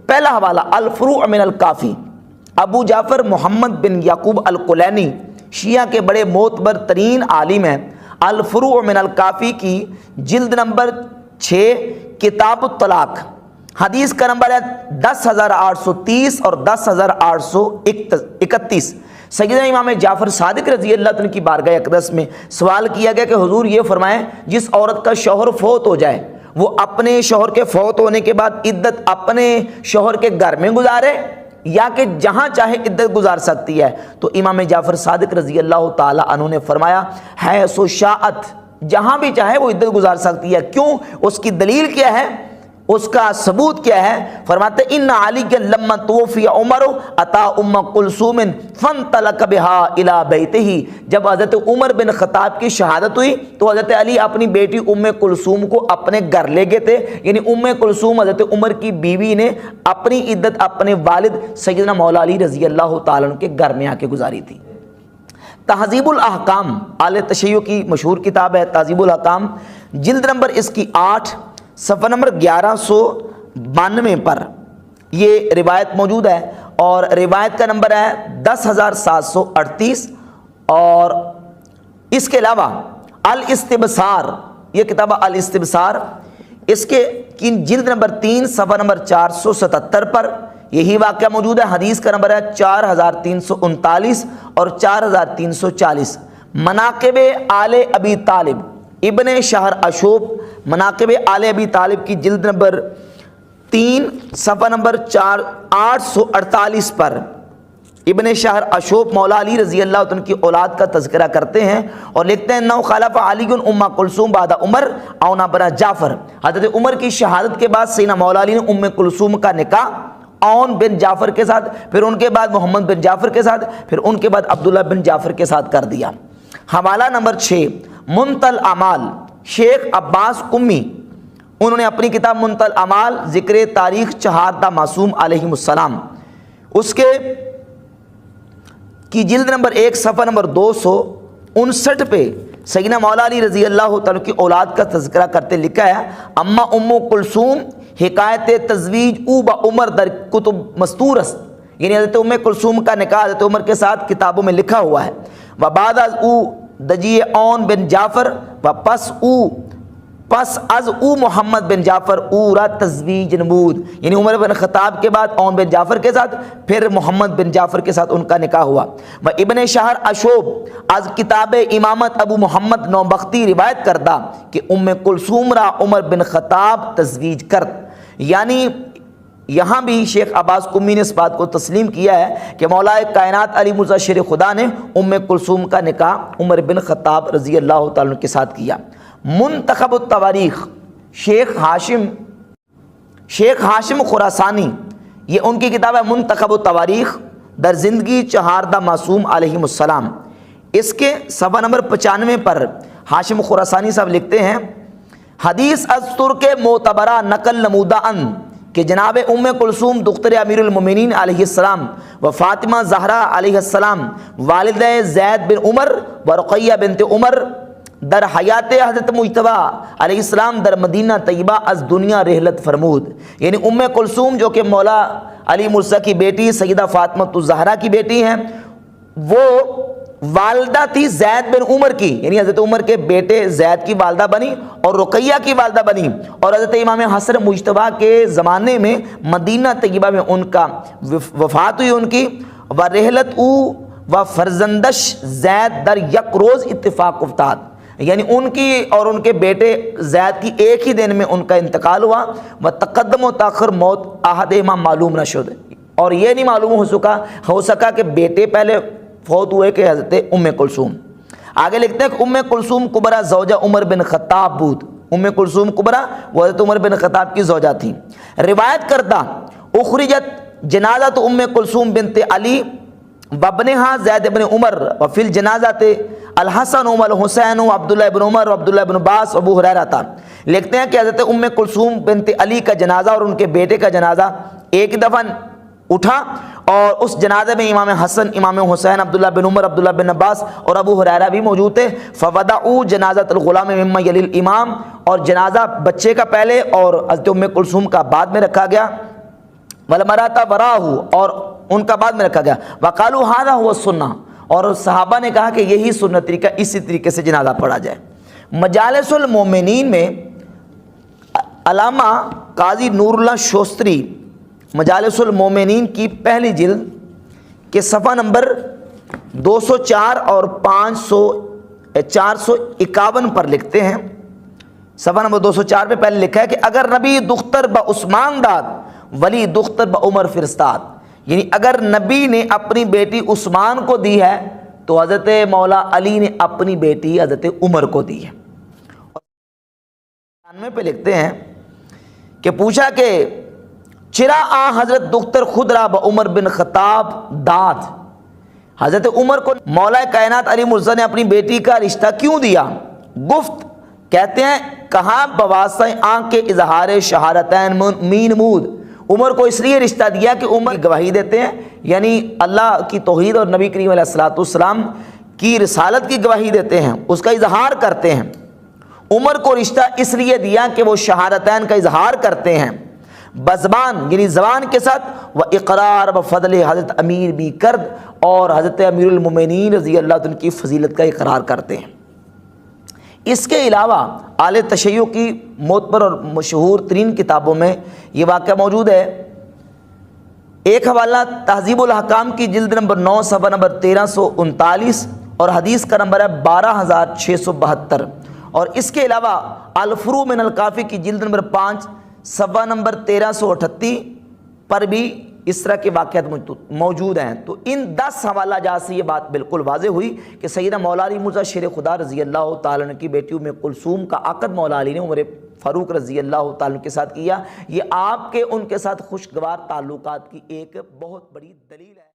پہلا حوالہ الفروع من الکافی، ابو جعفر محمد بن یعقوب الکلینی شیعہ کے بڑے معتبر ترین عالم ہیں، الفروع من الکافی کی جلد نمبر 6 کتاب الطلاق، حدیث کا نمبر ہے 10,830 اور 10,831۔ سیدنا امام جعفر صادق رضی اللہ عنہ کی بارگاہ اقدس میں سوال کیا گیا کہ حضور یہ فرمائیں جس عورت کا شوہر فوت ہو جائے وہ اپنے شوہر کے فوت ہونے کے بعد عدت اپنے شوہر کے گھر میں گزارے یا کہ جہاں چاہے عدت گزار سکتی ہے؟ تو امام جعفر صادق رضی اللہ تعالی عنہ نے فرمایا ہے سو شاعت، جہاں بھی چاہے وہ عدت گزار سکتی ہے۔ کیوں؟ اس کی دلیل کیا ہے، اس کا ثبوت کیا ہے؟ فرماتے ان علی کے لما توفی عمر اتا ام کلثوم فانطلق بها الى بیتہ، جب حضرت عمر بن خطاب کی شہادت ہوئی تو حضرت علی اپنی بیٹی ام کلثوم کو اپنے گھر لے گئے تھے، یعنی ام کلثوم حضرت عمر کی بیوی نے اپنی عدت اپنے والد سیدنا مولا علی رضی اللہ تعالیٰ عنہ کے گھر میں آ کے گزاری تھی۔ تہذیب الاحکام اعلی تشیع کی مشہور کتاب ہے تہذیب الاحکام، جلد نمبر اس کی 8 صفحہ نمبر 1192 پر یہ روایت موجود ہے، اور روایت کا نمبر ہے 10,738۔ اور اس کے علاوہ الاستبصار، یہ کتاب الاستبصار، اس کے جلد نمبر 3 صفحہ نمبر 477 پر یہی واقعہ موجود ہے، حدیث کا نمبر ہے 4,339 اور 4,340۔ مناقب آل ابی طالب ابن شہر اشوب، مناقب آل ابی طالب کی جلد نمبر 3 صفحہ نمبر 848 پر ابن شہر اشوب مولا علی رضی اللہ عنہ کی اولاد کا تذکرہ کرتے ہیں اور لکھتے ہیں نو خلف علی ام کلثوم بعد عمر اونا بنا جعفر، حضرت عمر کی شہادت کے بعد سیدنا مولا علی نے ام کلثوم کا نکاح اون بن جعفر کے ساتھ، پھر ان کے بعد محمد بن جعفر کے ساتھ، پھر ان کے بعد عبداللہ بن جعفر کے ساتھ کر دیا۔ حوالہ نمبر 6 منتل الاعمال، شیخ عباس قمی، انہوں نے اپنی کتاب منتل الاعمال ذکر تاریخ چہاردہ معصوم علیہ السلام، اس کے کی جلد نمبر 1 صفحہ نمبر 259 پہ سیدنا مولا علی رضی اللہ تعالیٰ کی اولاد کا تذکرہ کرتے لکھا ہے اما ام کلثوم حکایت تزویج او با عمر در کتب مستورست، یعنی حضرت ام کلثوم کا نکاح حضرت عمر کے ساتھ کتابوں میں لکھا ہوا ہے۔ و بعد از او دجی اون بن جعفر و پس از او محمد بن جعفر او را تزویج نمود، یعنی عمر بن خطاب کے بعد اون بن جعفر کے ساتھ پھر محمد بن جعفر کے ساتھ ان کا نکاح ہوا۔ و ابن شہر اشوب از کتاب امامت ابو محمد نوبختی روایت کردہ کہ ام کلثوم را عمر بن خطاب تزویج کرد، یعنی یہاں بھی شیخ عباس قمی نے اس بات کو تسلیم کیا ہے کہ مولا کائنات علی مرزا شیر خدا نے ام کلثوم کا نکاح عمر بن خطاب رضی اللہ تعالیٰ عنہ کے ساتھ کیا۔ منتخب التواریخ، شیخ ہاشم خراسانی، یہ ان کی کتاب ہے منتخب التواریخ در زندگی چہاردہ معصوم علیہ السلام، اس کے صفحہ نمبر 95 پر ہاشم خراسانی صاحب لکھتے ہیں حدیث از ترک معتبرہ نقل نمودہ ان کہ جناب ام کلثوم دختر امیر المومنین علیہ السلام و فاطمہ زہرا علیہ السلام والدہ زید بن عمر و رقیہ بنت عمر در حیات حضرت مجتبی علیہ السلام در مدینہ طیبہ از دنیا رحلت فرمود، یعنی ام کلثوم جو کہ مولا علی مرزا کی بیٹی سیدہ فاطمہ الزہرا کی بیٹی ہیں، وہ والدہ تھی زید بن عمر کی، یعنی حضرت عمر کے بیٹے زید کی والدہ بنی اور رقیہ کی والدہ بنی، اور حضرت امام حسن مجتبی کے زمانے میں مدینہ طیبہ میں ان کا وفات ہوئی ان کی، و رحلت او و فرزندش زید در یک روز اتفاق افتاد، یعنی ان کی اور ان کے بیٹے زید کی ایک ہی دن میں ان کا انتقال ہوا، و تقدم و تاخر موت احد امام معلوم نہ شد، اور یہ نہیں معلوم ہو سکا کہ بیٹے پہلے فوت ہوئے کہ حضرت ام کلثوم۔ آگے لکھتے ہیں کہ ام کلثوم کبرا زوجہ عمر بن خطاب بود، ام کلثوم کبرا وہ حضرت عمر بن خطاب کی زوجہ تھی۔ روایت کردہ اخرجت جنازۃ ام کلثوم بنت علی وابنہا زید بن عمر وفی الجنازۃ الحسن والحسین و عبداللہ بن عمر و عبداللہ بن عباس و ابو ہریرہ تھا۔ لکھتے ہیں کہ حضرت ام کلثوم بنت علی کا جنازہ اور ان کے بیٹے کا جنازہ ایک دفعہ اٹھا، اور اس جنازے میں امام حسن، امام حسین، عبداللہ بن عمر، عبداللہ بن عباس اور ابو ہریرہ بھی موجود تھے۔ فودعوا جنازۃ الغلام مما یلی الامام، اور جنازہ بچے کا پہلے اور حضرت ام کلثوم کا بعد میں رکھا گیا۔ والمراۃ براہ، اور ان کا بعد میں رکھا گیا، وقالوا ھذا ھو السنہ، اور صحابہ نے کہا کہ یہی سنت طریقہ، اسی طریقے سے جنازہ پڑھا جائے۔ مجالس المومنین میں علامہ قاضی نور اللہ شوستری مجالس المومنین کی پہلی جلد کے صفحہ نمبر 204 اور 451 پر لکھتے ہیں، صفحہ نمبر 204 پہ پہلے لکھا ہے کہ اگر نبی دختر با عثمان داد ولی دختر با عمر فرستاد، یعنی اگر نبی نے اپنی بیٹی عثمان کو دی ہے تو حضرت مولا علی نے اپنی بیٹی حضرت عمر کو دی ہے۔ اور پہ لکھتے ہیں کہ پوچھا کہ چرا آ حضرت دختر خود را با عمر بن خطاب داد، حضرت عمر کو مولا کائنات علی مرزا نے اپنی بیٹی کا رشتہ کیوں دیا؟ گفت کہتے ہیں کہاں بواسطہ آنکھ کے اظہار شہادتین مین مود، عمر کو اس لیے رشتہ دیا کہ عمر گواہی دیتے ہیں، یعنی اللہ کی توحید اور نبی کریم علیہ الصلوۃ والسلام کی رسالت کی گواہی دیتے ہیں، اس کا اظہار کرتے ہیں۔ عمر کو رشتہ اس لیے دیا کہ وہ شہادتین کا اظہار کرتے ہیں بزبان، یعنی زبان کے ساتھ، و اقرار و فضل حضرت امیر بھی کرد، اور حضرت امیر المومنین رضی اللہ عنہ کی فضیلت کا اقرار کرتے ہیں۔ اس کے علاوہ اعلی تشیع کی معتبر اور مشہور ترین کتابوں میں یہ واقعہ موجود ہے۔ ایک حوالہ تہذیب الاحکام کی جلد نمبر 9 صفحہ نمبر 1339 اور حدیث کا نمبر ہے 12672، اور اس کے علاوہ الفروع من الکافی کی جلد نمبر 5 صفحہ نمبر 1338 پر بھی اس طرح کے واقعات موجود ہیں۔ تو ان 10 حوالہ جات سے یہ بات بالکل واضح ہوئی کہ سیدنا مولا علی مرزا شیر خدا رضی اللہ تعالیٰ عنہ کی بیٹی ام کلثوم کا عقد مولا علی نے عمر فاروق رضی اللہ تعالیٰ عنہ کے ساتھ کیا۔ یہ آپ کے ان کے ساتھ خوشگوار تعلقات کی ایک بہت بڑی دلیل ہے۔